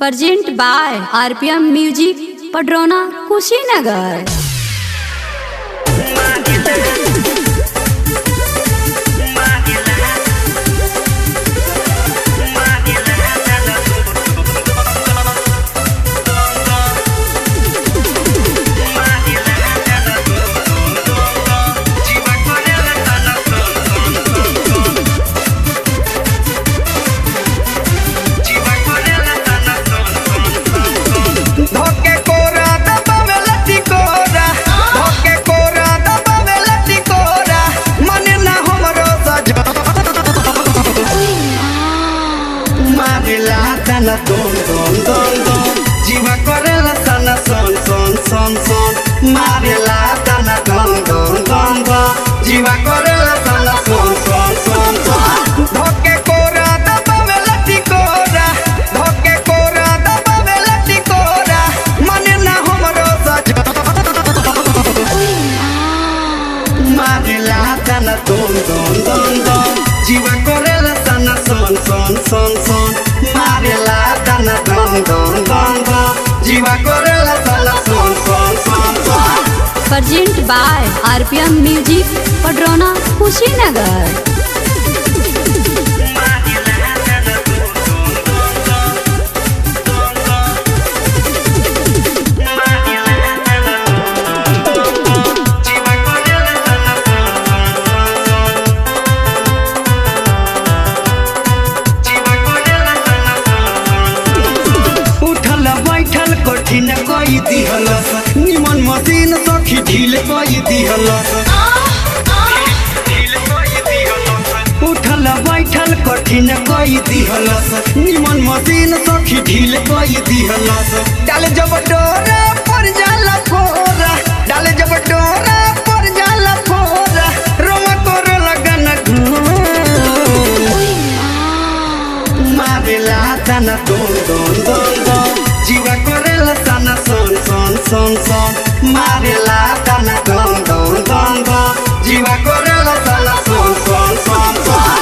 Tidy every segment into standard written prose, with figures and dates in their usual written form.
Present by RPM music Padrauna Kushinagar. Sana don don don don, jiwa korela sana son son son son. Marela sana don don don don, jiwa korela sana son son son son. Dhoke kora dabawe lati kora, dhoke kora dabawe lati kora. Mane na humaro saja. Marela sana don don don don, jiwa korela sana son son son son. Marela dana don don don don, jiwa korela sana son son son son. Present by RPM music Padrauna Kushinagar. कठिन कई दिहलस निमन machine सखी ढील कई दिहलस। उठल बैठल कठिन कई दिहलस निमन मशीन सखी ढील कई दिहलस। डाले जब डोरा पर जाला फोरा, डाले जब डोरा पर जाला फोरा, रोमा कर लगन मारेला तना दोन दोन दोन दोन, jiwa korela sana son son son son. Marela dana don don don don, jiwa korela sana son son son son.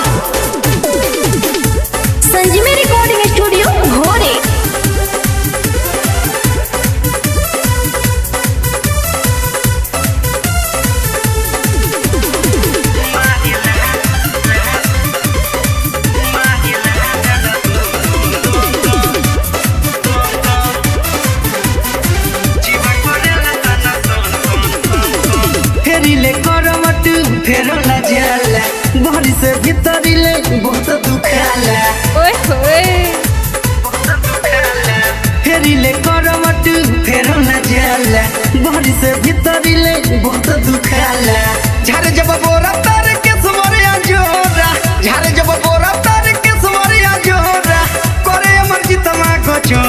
संजीवनी रिकॉर्डिंग स्टूडियो घोड़े। फेरिले करवट फेरला जाला, बहरी से भीतरिले बहुत दुखाला। ओए होए फेरिले करवट फेरला जाला, बहरी से भीतरिले बहुत दुखाला। झारे जब बोरा तार के समरिया जोरा, झारे जब बोरा तार के समरिया जोरा, करे मर्जी तमा गचो।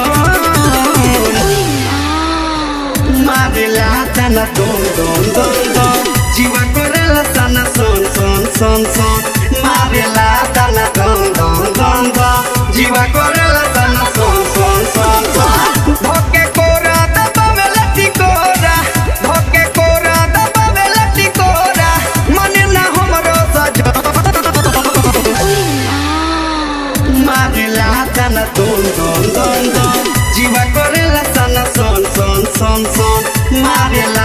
Marela sana don don don don, jiwa korela sana son son son son. Marela sana don don don don, jiwa korela sana son son son son. Dhoke kora dabawe lati kora, dhoke kora dabawe lati kora. Mane na humaro saja. Marela sana don don don don, jiwa korela sana son son son son. Marela